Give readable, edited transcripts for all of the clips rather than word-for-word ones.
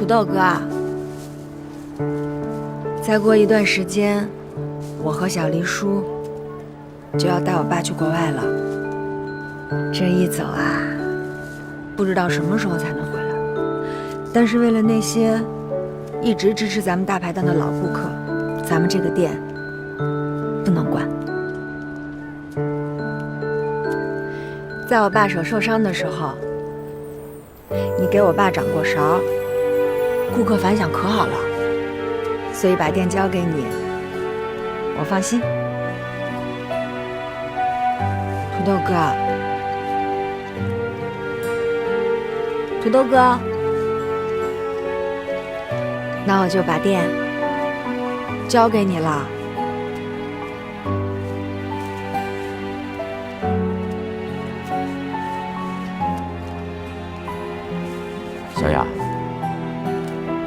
土豆哥啊，再过一段时间，我和小黎叔就要带我爸去国外了。这一走啊，不知道什么时候才能回来。但是为了那些一直支持咱们大排档的老顾客，咱们这个店不能关。在我爸手受伤的时候，你给我爸掌过勺，顾客反响可好了，所以把店交给你，我放心。土豆哥，土豆哥，那我就把店交给你了。小雅，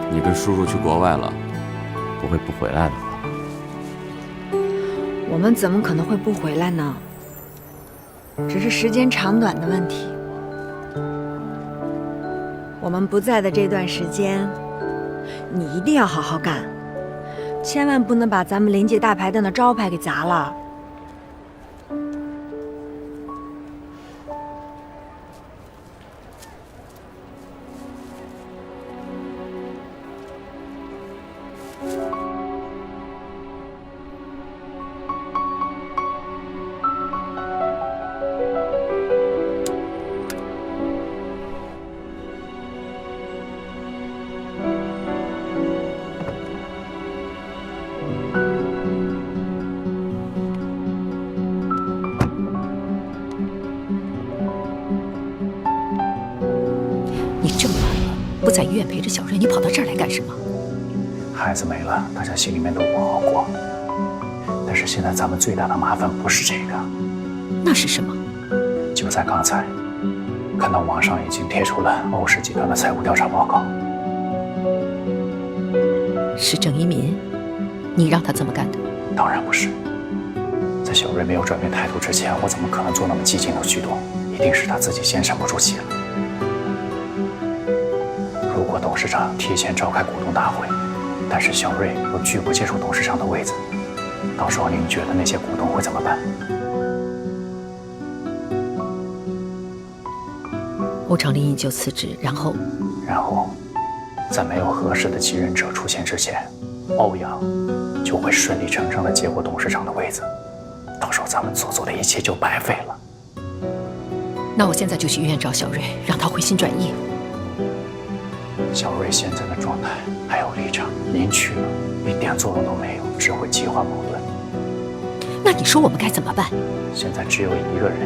你跟叔叔去国外了，不会不回来的吧？我们怎么可能会不回来呢？只是时间长短的问题。我们不在的这段时间，你一定要好好干，千万不能把咱们临界大排档的招牌给砸了。你这么晚了，不在医院陪着小瑞，你跑到这儿来干什么？孩子没了，大家心里面都不好过。但是现在咱们最大的麻烦不是这个，那是什么？就在刚才，看到网上已经贴出了欧氏集团的财务调查报告。是郑一民，你让他这么干的？当然不是，在小瑞没有转变态度之前，我怎么可能做那么激进的举动？一定是他自己先沉不住气了。如果董事长提前召开股东大会，但是小瑞又拒不接受董事长的位子，到时候您觉得那些股东会怎么办？欧长林引咎辞职，然后，在没有合适的继任者出现之前，欧阳就会顺理成章地接过董事长的位子，到时候咱们所做的一切就白费了。那我现在就去医院找小瑞，让他回心转意。小瑞现在的状态还有立场，您去了一点作用都没有，只会激化矛盾。那你说我们该怎么办？现在只有一个人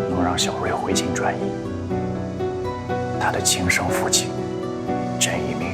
能让小瑞回心转意，他的亲生父亲郑一鸣。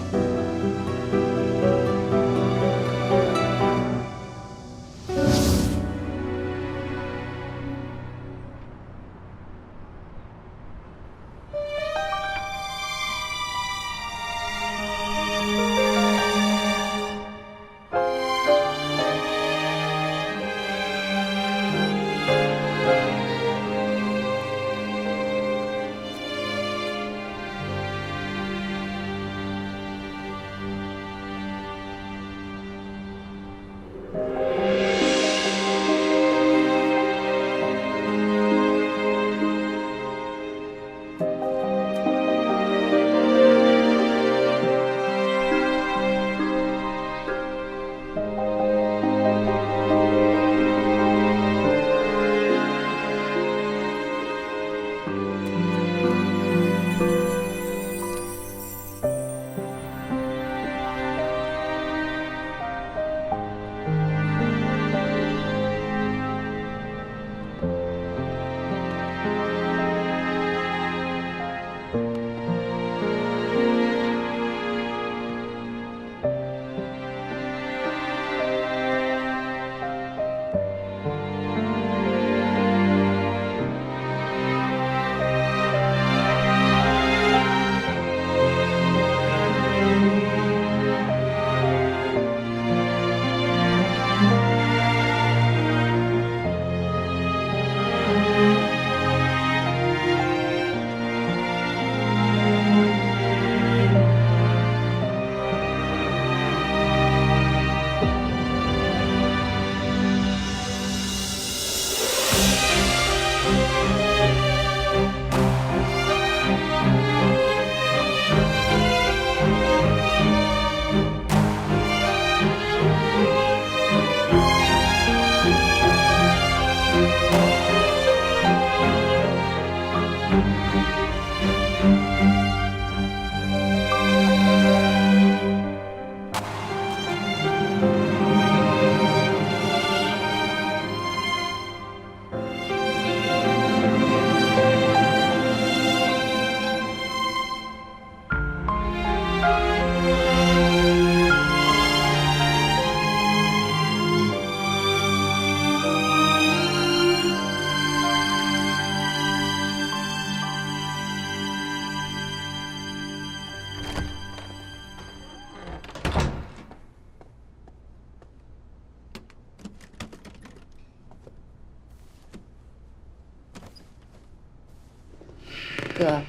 哥，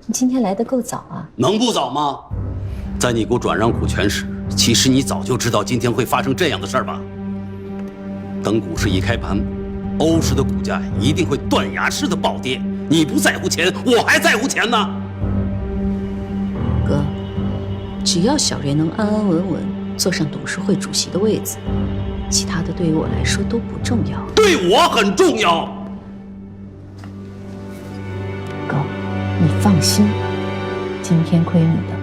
你今天来的够早啊。能不早吗？在你给我转让股权时，其实你早就知道今天会发生这样的事儿吧？等股市一开盘，欧氏的股价一定会断崖式的暴跌。你不在乎钱，我还在乎钱呢。哥，只要小瑞能安安稳稳坐上董事会主席的位子，其他的对于我来说都不重要。对我很重要。哥，你放心，今天亏你的，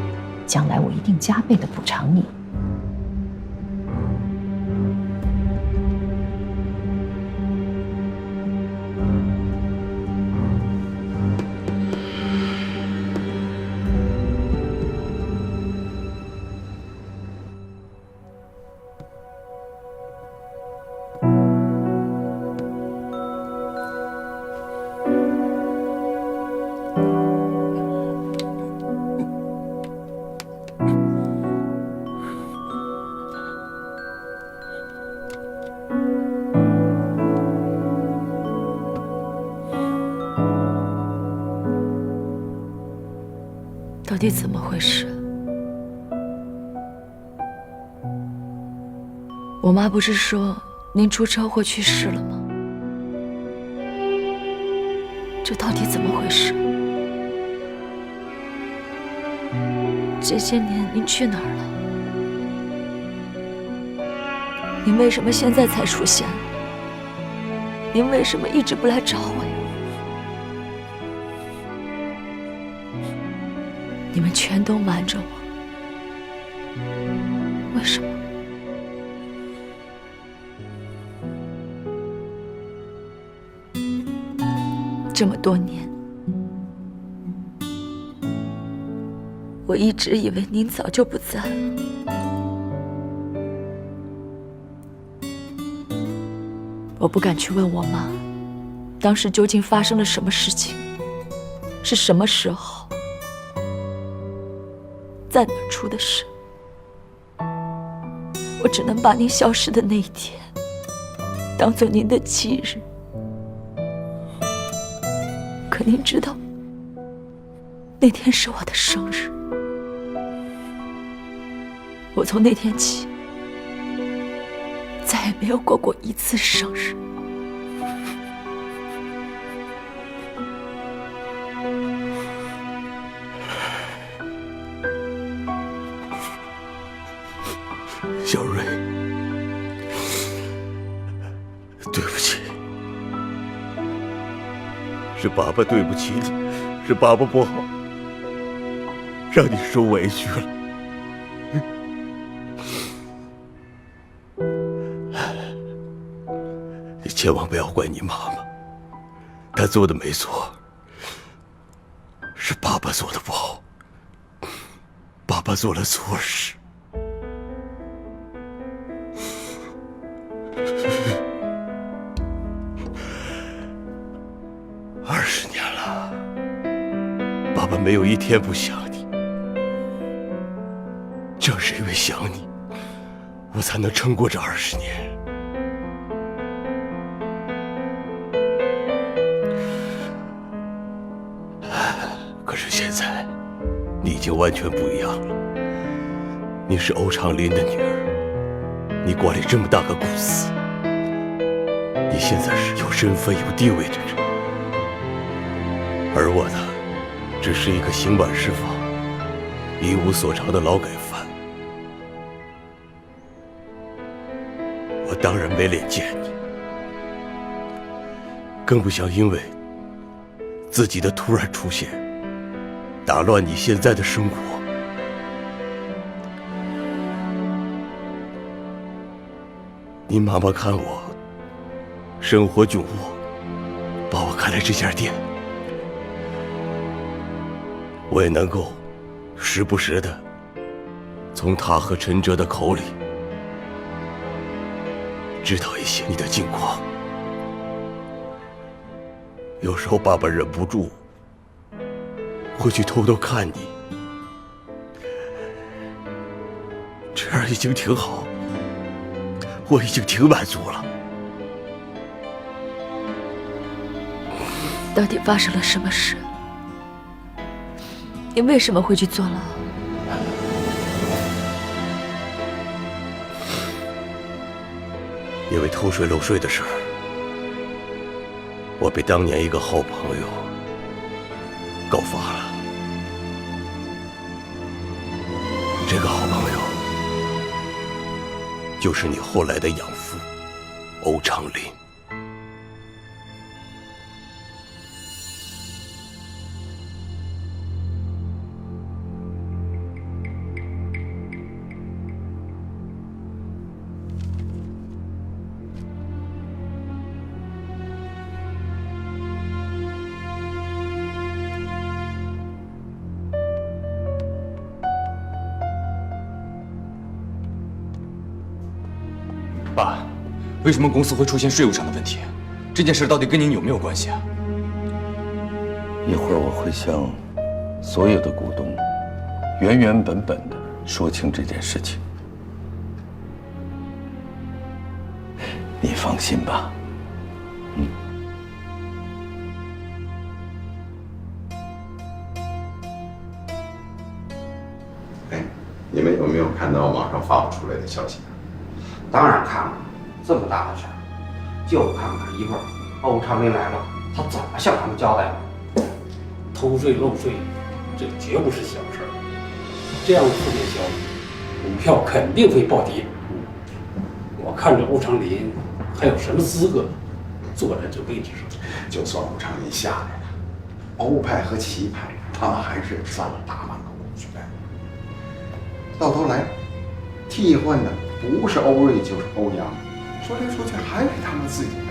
将来我一定加倍的补偿你。到底怎么回事？我妈不是说您出车祸去世了吗？这到底怎么回事？这些年您去哪儿了？您为什么现在才出现？您为什么一直不来找我呀？你们全都瞒着我，为什么？这么多年，我一直以为您早就不在了。我不敢去问我妈，当时究竟发生了什么事情，是什么时候，在哪儿出的事。我只能把您消失的那一天当做您的忌日。可您知道，那天是我的生日。我从那天起再也没有过过一次生日。小瑞，对不起，是爸爸对不起你，是爸爸不好，让你受委屈了。你千万不要怪你妈妈，她做的没错，是爸爸做的不好，爸爸做了错事。20年了，爸爸没有一天不想你。正是因为想你，我才能撑过这20年。可是现在，你已经完全不一样了。你是欧长林的女儿，你管理这么大个公司，你现在是有身份、有地位的人。而我呢，只是一个刑满释放、一无所长的劳改犯。我当然没脸见你，更不想因为自己的突然出现，打乱你现在的生活。你妈妈看我生活窘迫，把我开了这家店。我也能够时不时的从他和陈哲的口里知道一些你的近况。有时候爸爸忍不住会去偷偷看你，这样已经挺好，我已经挺满足了。到底发生了什么事？你为什么会去坐牢？因为偷税漏税的事儿，我被当年一个好朋友告发了。这个好朋友就是你后来的养父欧长林。爸，为什么公司会出现税务上的问题？这件事到底跟您有没有关系啊？一会儿我会向所有的股东原原本本的说清这件事情。你放心吧。哎，你们有没有看到网上发布出来的消息？当然看了，这么大的事儿，就看看一会儿欧长林来了，他怎么向他们交代了。偷税漏税，这绝不是小事儿。这样负面消息，股票肯定会暴跌。我看着欧长林还有什么资格坐在这位置上？就算欧长林下来了，欧派和齐派他们还是占了大半个股权。到头来，替换的不是欧瑞就是欧阳，说来说去还是他们自己的。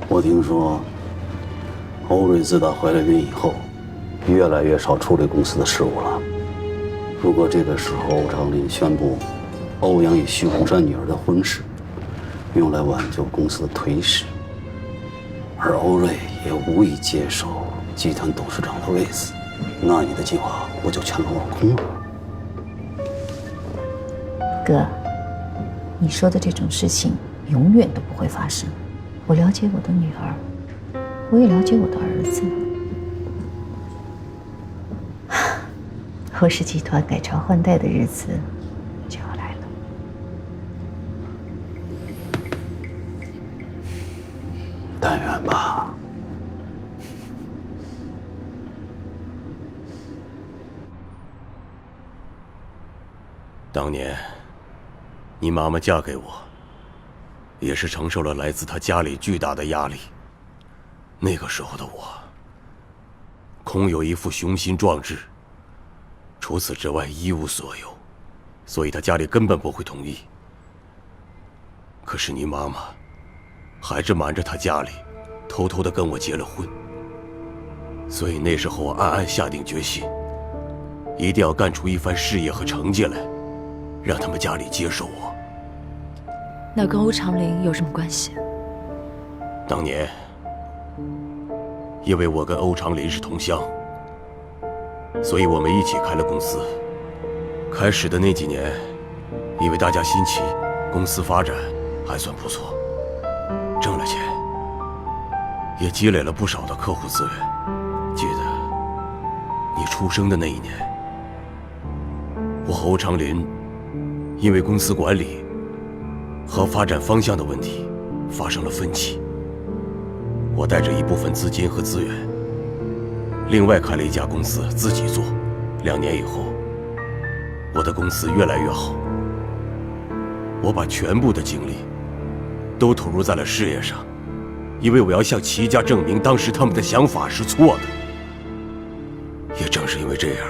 我听说，欧瑞自打回来云以后，越来越少处理公司的事务了。如果这个时候欧长林宣布欧阳与徐洪山女儿的婚事，用来挽救公司的颓势，而欧瑞也无意接手集团董事长的位子，那你的计划不就全落空了？哥，你说的这种事情永远都不会发生。我了解我的女儿，我也了解我的儿子。欧氏集团改朝换代的日子就要来了。但愿吧。当年，你妈妈嫁给我，也是承受了来自她家里巨大的压力。那个时候的我，空有一副雄心壮志，除此之外一无所有，所以她家里根本不会同意。可是你妈妈，还是瞒着她家里，偷偷的跟我结了婚。所以那时候我暗暗下定决心，一定要干出一番事业和成绩来，让他们家里接受我。那跟欧长林有什么关系？当年，因为我跟欧长林是同乡，所以我们一起开了公司。开始的那几年，因为大家新奇，公司发展还算不错，挣了钱，也积累了不少的客户资源。记得你出生的那一年，我和欧长林因为公司管理和发展方向的问题发生了分歧。我带着一部分资金和资源，另外开了一家公司自己做。2年以后，我的公司越来越好。我把全部的精力都投入在了事业上，因为我要向齐家证明当时他们的想法是错的。也正是因为这样，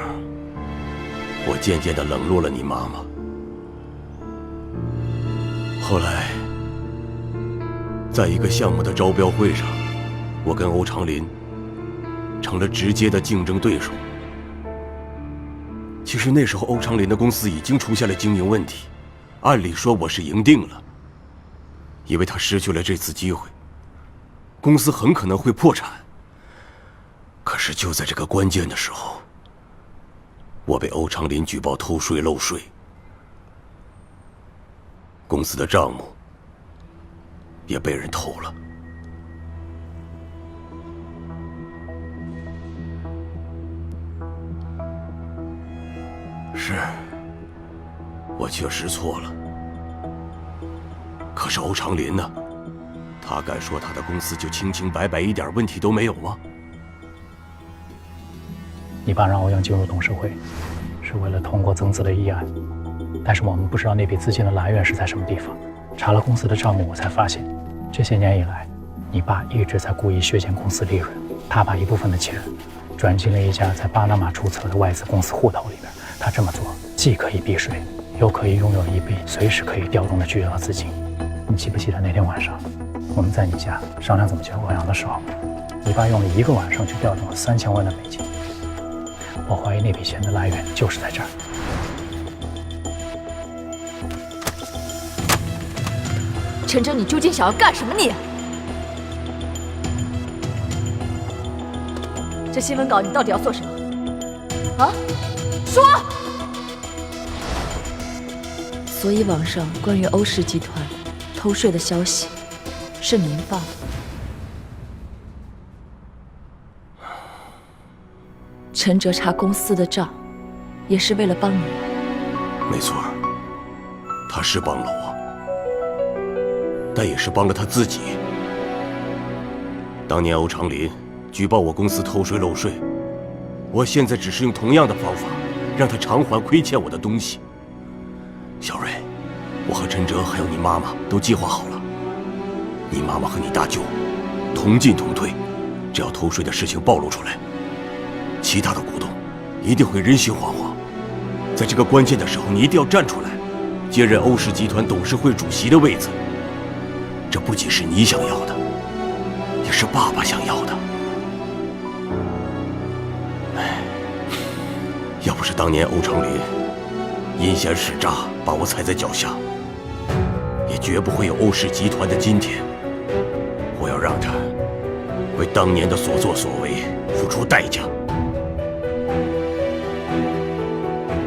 我渐渐地冷落了你妈妈。后来，在一个项目的招标会上，我跟欧长林成了直接的竞争对手。其实那时候欧长林的公司已经出现了经营问题，按理说我是赢定了，因为他失去了这次机会，公司很可能会破产。可是就在这个关键的时候，我被欧长林举报偷税漏税，公司的账目也被人偷了。我确实错了。可是欧长林呢？他敢说他的公司就清清白白，一点问题都没有吗？你爸让欧阳进入董事会，是为了通过增资的议案，但是我们不知道那笔资金的来源是在什么地方。查了公司的账目，我才发现，这些年以来，你爸一直在故意削减公司利润。他把一部分的钱转进了一家在巴拿马注册的外资公司户头里边。他这么做既可以避税，又可以拥有一笔随时可以调动的巨额资金。你记不记得那天晚上，我们在你家商量怎么救欧阳的时候，你爸用了1个晚上去调动了3000万的美金。我怀疑那笔钱的来源就是在这儿。陈真，你究竟想要干什么你？这新闻稿你到底要做什么？啊，说！所以网上关于欧氏集团偷税的消息是您放的？陈哲查公司的账，也是为了帮你。没错，他是帮了我，但也是帮了他自己。当年欧长林举报我公司偷税漏税，我现在只是用同样的方法让他偿还亏欠我的东西。小瑞，我和陈哲还有你妈妈都计划好了，你妈妈和你大舅同进同退，只要偷税的事情暴露出来，其他的股东一定会人心惶惶。在这个关键的时候，你一定要站出来，接任欧氏集团董事会主席的位子。这不仅是你想要的，也是爸爸想要的。哎，要不是当年欧长林阴险使诈，把我踩在脚下，也绝不会有欧氏集团的今天。我要让他为当年的所作所为付出代价。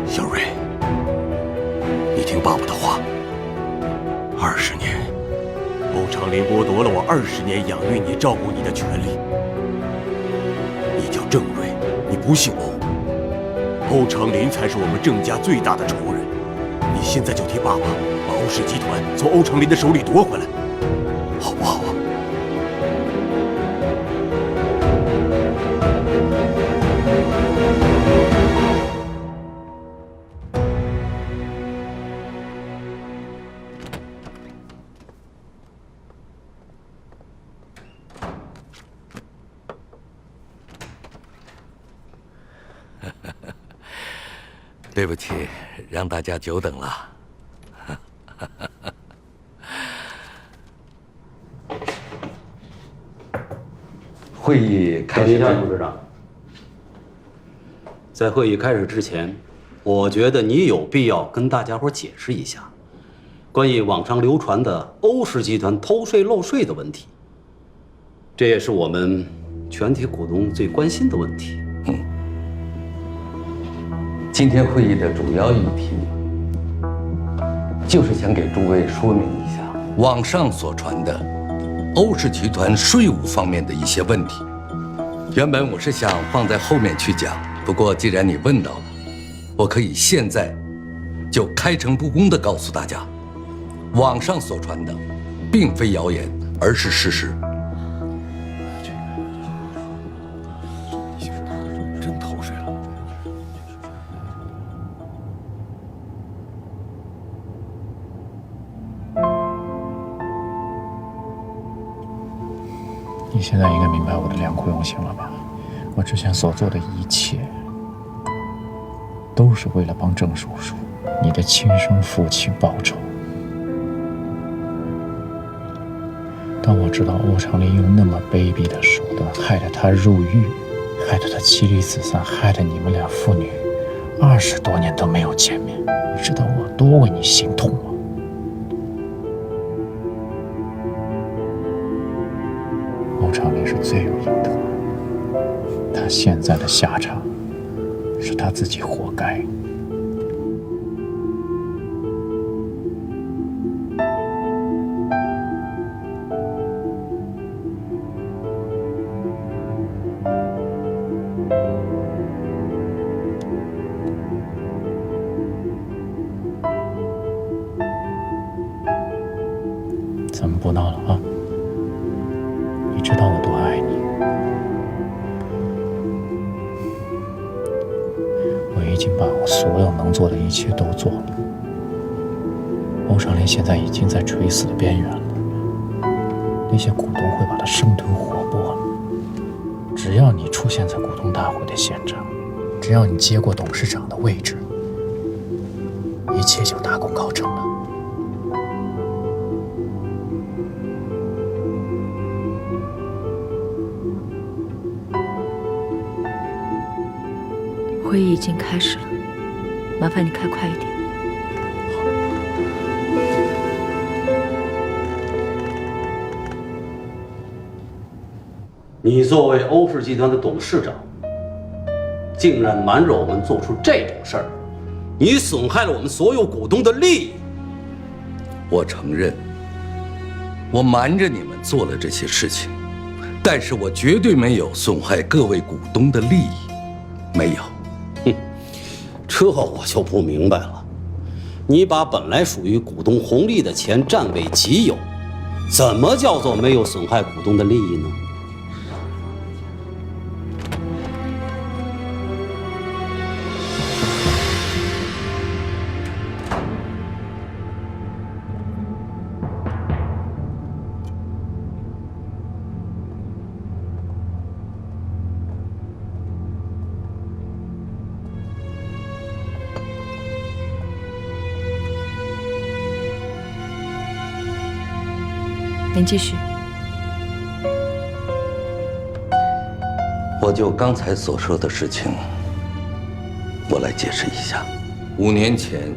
小瑞，你听爸爸的话，20年，欧长林剥夺了我20年养育你、照顾你的权利。你叫郑瑞，你不姓欧，欧长林才是我们郑家最大的仇人。你现在就替爸爸把欧氏集团从欧长林的手里夺回来，好不好啊？对不起，让大家久等了。会议开始。董事长，在会议开始之前，我觉得你有必要跟大家伙解释一下，关于网上流传的欧氏集团偷税漏税的问题。这也是我们全体股东最关心的问题。今天会议的主要议题，就是想给诸位说明一下网上所传的欧氏集团税务方面的一些问题。原本我是想放在后面去讲，不过既然你问到了，我可以现在就开诚布公地告诉大家，网上所传的并非谣言，而是事实。真偷税了。你现在应该明白我的良苦用心了吧？我之前所做的一切，都是为了帮郑叔叔，你的亲生父亲报仇。当我知道欧长林用那么卑鄙的手段害得他入狱，害得他妻离子散，害得你们俩父女20多年都没有见面，你知道我多为你心痛吗？欧长林是罪有应得，他现在的下场是他自己活该。咱们不闹了啊！你知道我多爱你，我已经把我所有能做的一切都做了。欧长林现在已经在垂死的边缘了，那些股东会把他生吞活剥了。只要你出现在股东大会的现场，只要你接过董事长的位置，一切就大功告成了。会议已经开始了，麻烦你开快一点。你作为欧氏集团的董事长，竟然瞒着我们做出这种事儿，你损害了我们所有股东的利益。我承认，我瞒着你们做了这些事情，但是我绝对没有损害各位股东的利益，没有。这我就不明白了，你把本来属于股东红利的钱占为己有，怎么叫做没有损害股东的利益呢？您继续。我就刚才所说的事情，我来解释一下。5年前，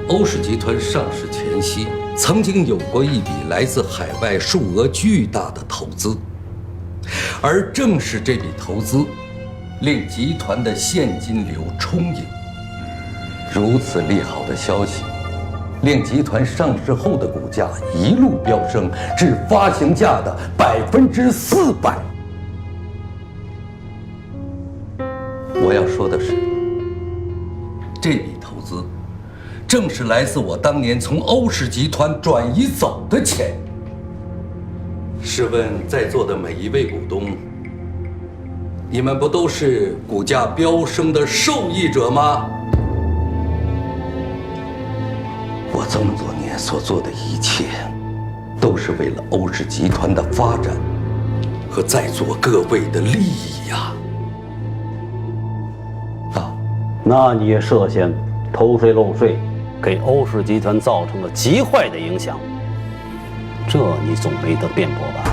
欧氏集团上市前夕，曾经有过一笔来自海外数额巨大的投资，而正是这笔投资，令集团的现金流充盈。如此利好的消息，令集团上市后的股价一路飙升至发行价的400%。我要说的是，这笔投资正是来自我当年从欧氏集团转移走的钱。试问在座的每一位股东，你们不都是股价飙升的受益者吗？我这么多年所做的一切，都是为了欧氏集团的发展和在座各位的利益呀！那你也涉嫌偷税漏税，给欧氏集团造成了极坏的影响，这你总没得辩驳吧？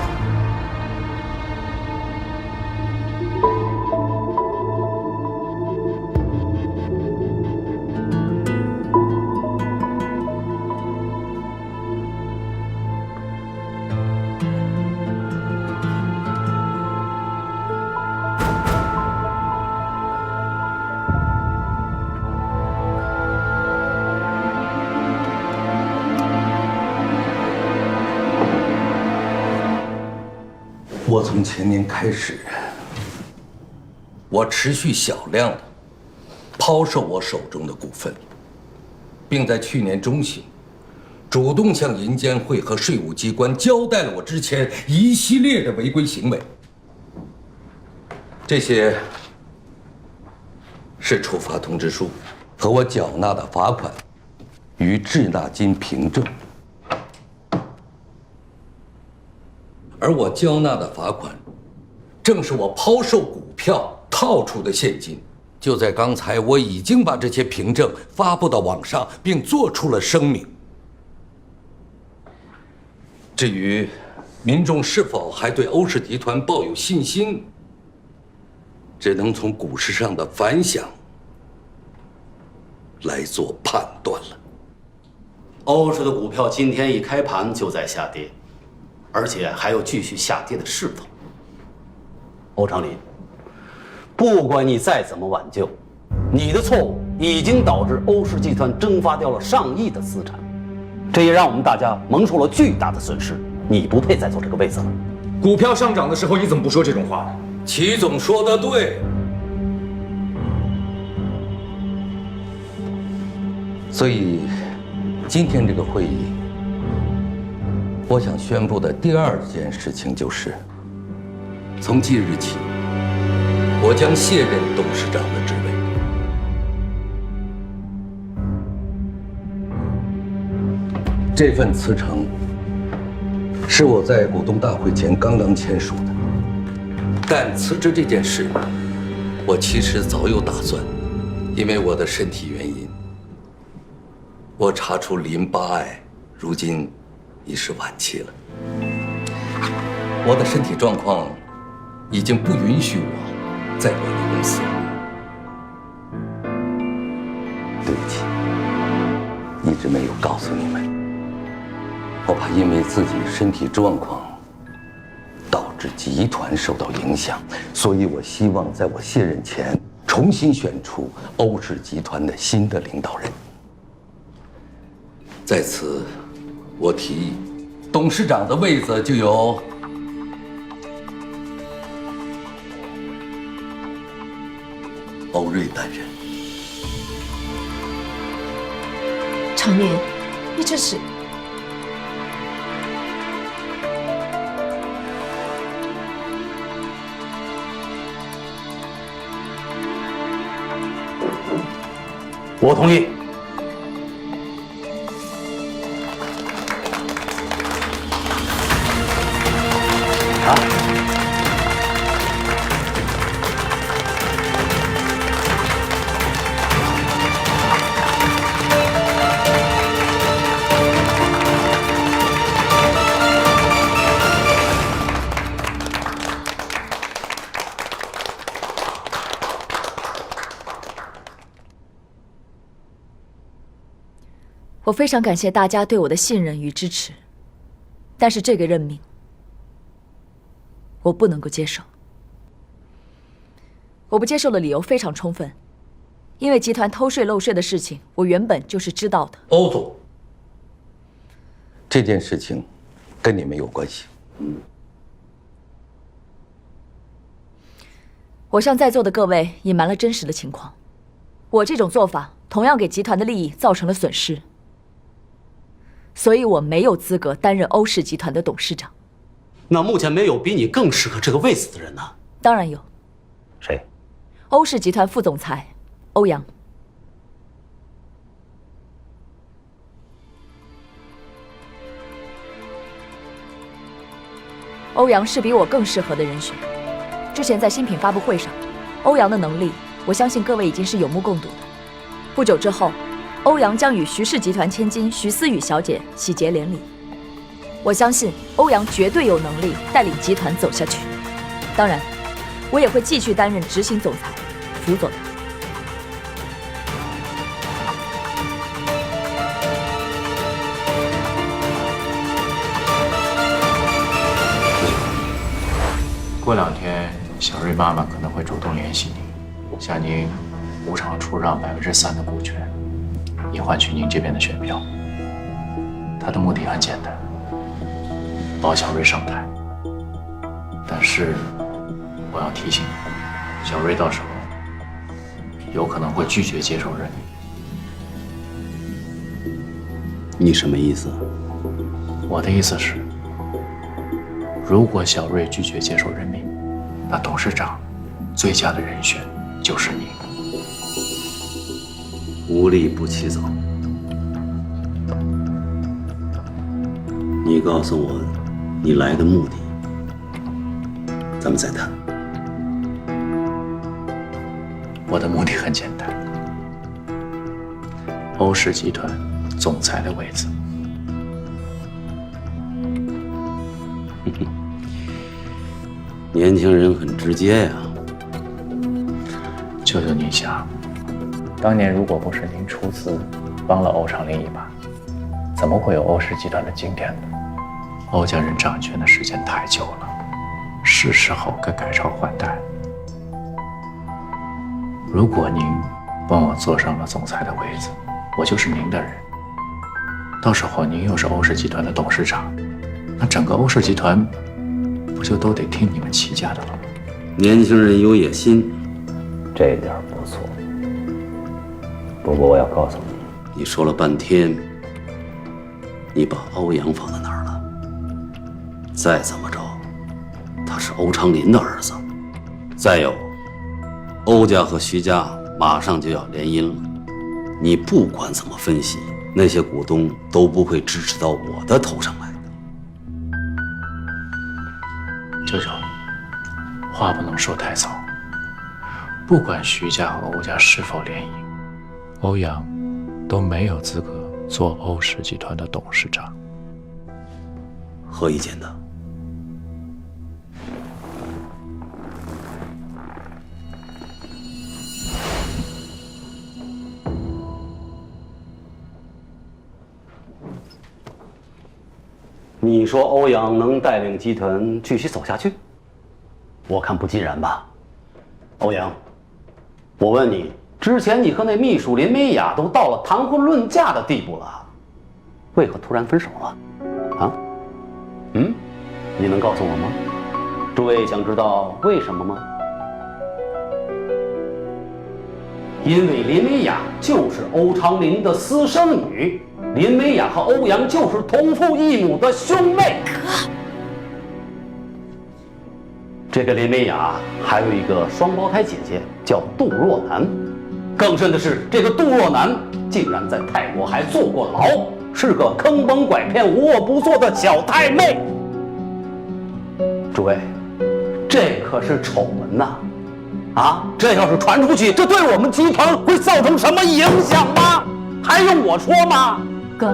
我从前年开始，我持续小量的抛售我手中的股份，并在去年中旬主动向银监会和税务机关交代了我之前一系列的违规行为。这些是处罚通知书和我缴纳的罚款与滞纳金凭证。而我交纳的罚款，正是我抛售股票套出的现金。就在刚才，我已经把这些凭证发布到网上，并做出了声明。至于民众是否还对欧氏集团抱有信心，只能从股市上的反响来做判断了。欧氏的股票今天一开盘就在下跌，而且还有继续下跌的势头。欧长林，不管你再怎么挽救，你的错误已经导致欧氏集团蒸发掉了上亿的资产，这也让我们大家蒙受了巨大的损失。你不配再坐这个位子了。股票上涨的时候，你怎么不说这种话呢？齐总说得对。所以，今天这个会议，我想宣布的第二件事情就是，从即日起，我将卸任董事长的职位。这份辞呈是我在股东大会前刚刚签署的，但辞职这件事，我其实早有打算，因为我的身体原因，我查出淋巴癌，如今已是晚期了。我的身体状况已经不允许我再管理公司了。对不起，一直没有告诉你们。我怕因为自己身体状况导致集团受到影响，所以我希望在我卸任前重新选出欧氏集团的新的领导人。在此，我提议，董事长的位子就由欧瑞担任。常年，你这是……我同意。我非常感谢大家对我的信任与支持，但是这个任命，我不能够接受。我不接受的理由非常充分，因为集团偷税漏税的事情，我原本就是知道的。欧总，这件事情跟你没有关系。我向在座的各位隐瞒了真实的情况，我这种做法同样给集团的利益造成了损失。所以我没有资格担任欧氏集团的董事长。那目前没有比你更适合这个位子的人呢？当然有。谁？欧氏集团副总裁欧阳。欧阳是比我更适合的人选。之前在新品发布会上，欧阳的能力，我相信各位已经是有目共睹的。不久之后，欧阳将与徐氏集团千金徐思雨小姐喜结连理，我相信欧阳绝对有能力带领集团走下去。当然，我也会继续担任执行总裁，辅佐他。过2天，小瑞妈妈可能会主动联系你，向您无偿出让3%的股权。以换取您这边的选票。他的目的很简单，保小瑞上台。但是我要提醒你，小瑞到时候有可能会拒绝接受任命。你什么意思？我的意思是，如果小瑞拒绝接受任命，那董事长最佳的人选就是你。无利不起早。你告诉我你来的目的，咱们再谈。我的目的很简单，欧氏集团总裁的位子。年轻人很直接呀。求求您想，当年如果不是您出资帮了欧长林一把，怎么会有欧氏集团的今天呢？欧家人掌权的时间太久了，是时候该改朝换代。如果您帮我坐上了总裁的位子，我就是您的人。到时候您又是欧氏集团的董事长，那整个欧氏集团不就都得听你们齐家的了吗？年轻人有野心，这点不错。不过我要告诉你，你说了半天，你把欧阳放在哪儿了？再怎么着，他是欧长林的儿子。再有，欧家和徐家马上就要联姻了，你不管怎么分析，那些股东都不会支持到我的头上来的。舅舅，话不能说太早。不管徐家和欧家是否联姻，欧阳都没有资格做欧氏集团的董事长。何以见得？你说欧阳能带领集团继续走下去？我看不尽然吧。欧阳，我问你，之前你和那秘书林美雅都到了谈婚论嫁的地步了，为何突然分手了？啊？你能告诉我吗？诸位想知道为什么吗？因为林美雅就是欧长林的私生女，林美雅和欧阳就是同父异母的兄妹。这个林美雅还有一个双胞胎姐姐，叫杜若楠。更甚的是，这个杜若楠竟然在泰国还坐过牢，是个坑蒙拐骗、无恶不作的小太妹。诸位，这可是丑闻呐！这要是传出去，这对我们集团会造成什么影响吗？还用我说吗？哥，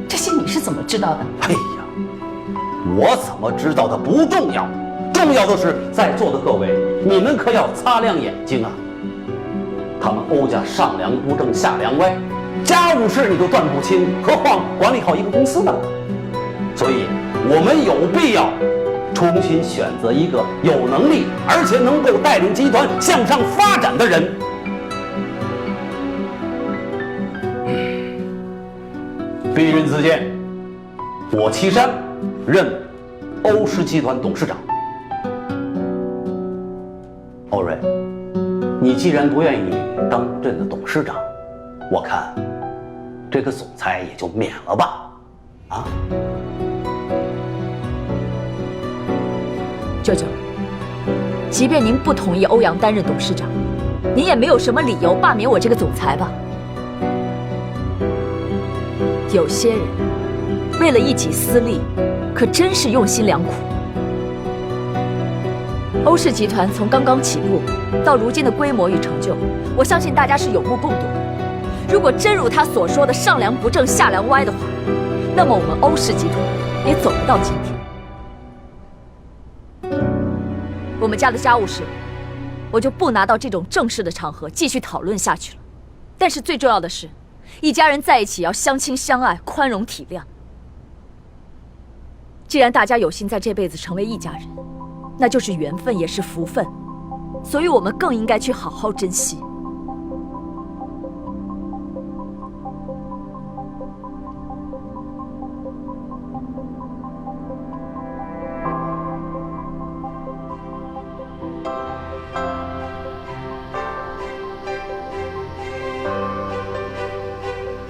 这些你是怎么知道的？哎呀，我怎么知道的不重要，重要的是在座的各位，你们可要擦亮眼睛啊！他们欧家上梁不正下梁歪，家务事你都断不清，何况管理好一个公司呢？所以，我们有必要重新选择一个有能力而且能够带领集团向上发展的人。鄙人自荐，我岐山任欧氏集团董事长。欧瑞，你既然不愿意当朕的董事长，我看这个总裁也就免了吧。舅舅，即便您不同意欧阳担任董事长，您也没有什么理由罢免我这个总裁吧？有些人为了一己私利，可真是用心良苦。欧氏集团从刚刚起步到如今的规模与成就，我相信大家是有目共睹的。如果真如他所说的上梁不正下梁歪的话，那么我们欧氏集团也走不到今天。我们家的家务事，我就不拿到这种正式的场合继续讨论下去了。但是最重要的是，一家人在一起要相亲相爱、宽容体谅。既然大家有幸在这辈子成为一家人，那就是缘分，也是福分，所以我们更应该去好好珍惜。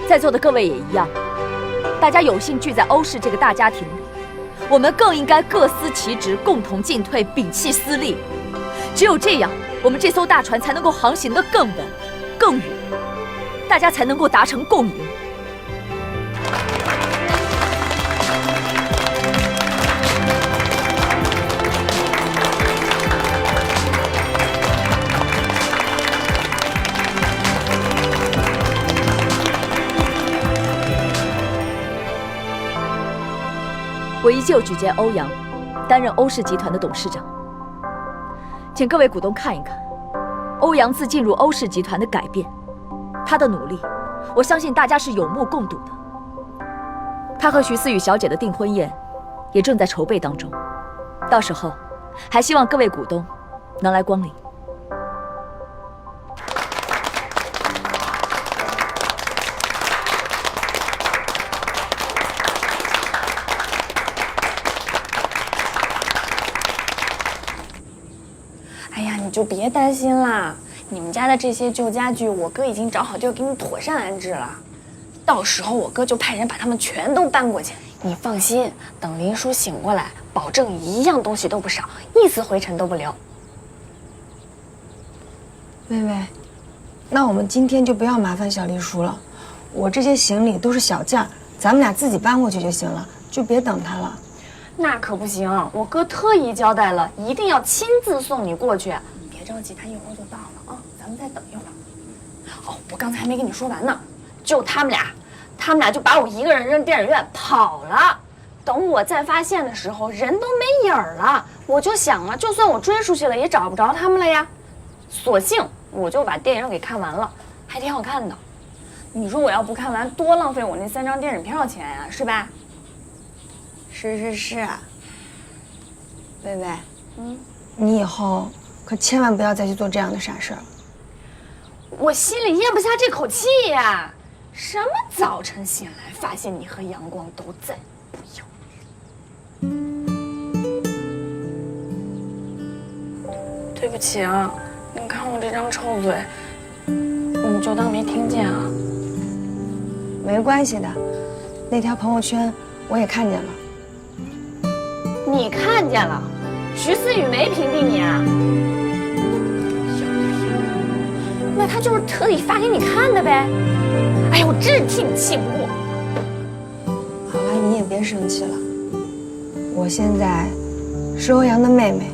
在座的各位也一样，大家有幸聚在欧氏这个大家庭里，我们更应该各司其职，共同进退，摒弃私利。只有这样，我们这艘大船才能够航行得更稳、更远，大家才能够达成共赢。我依旧举荐欧阳担任欧氏集团的董事长，请各位股东看一看欧阳自进入欧氏集团的改变，他的努力，我相信大家是有目共睹的。他和徐思雨小姐的订婚宴也正在筹备当中，到时候还希望各位股东能来光临。你就别担心啦，你们家的这些旧家具，我哥已经找好地儿给你妥善安置了。到时候我哥就派人把他们全都搬过去，你放心，等林叔醒过来，保证一样东西都不少，一丝灰尘都不留。薇薇，那我们今天就不要麻烦小丽叔了，我这些行李都是小件儿，咱们俩自己搬过去就行了，就别等他了。那可不行，我哥特意交代了，一定要亲自送你过去。别着急，他一会儿就到了啊，咱们再等一会儿。哦，我刚才还没跟你说完呢，就他们俩就把我一个人扔电影院跑了。等我再发现的时候，人都没影儿了。我就想了，就算我追出去了，也找不着他们了呀。索性我就把电影给看完了，还挺好看的。你说我要不看完，多浪费我那3张电影票钱呀，是吧？是。薇薇，你以后可千万不要再去做这样的傻事儿了。我心里咽不下这口气呀！什么早晨醒来发现你和阳光都在，不要脸！对不起啊，你看我这张臭嘴，你就当没听见啊。没关系的，那条朋友圈我也看见了。你看见了？徐思雨没屏蔽你啊？那他就是特意发给你看的呗。哎呀，我真是替你气不过。好了，你也别生气了。我现在是欧阳的妹妹，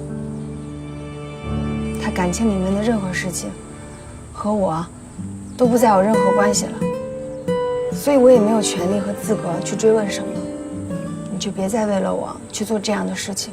她感情里面的任何事情和我都不再有任何关系了，所以我也没有权利和资格去追问什么。你就别再为了我去做这样的事情。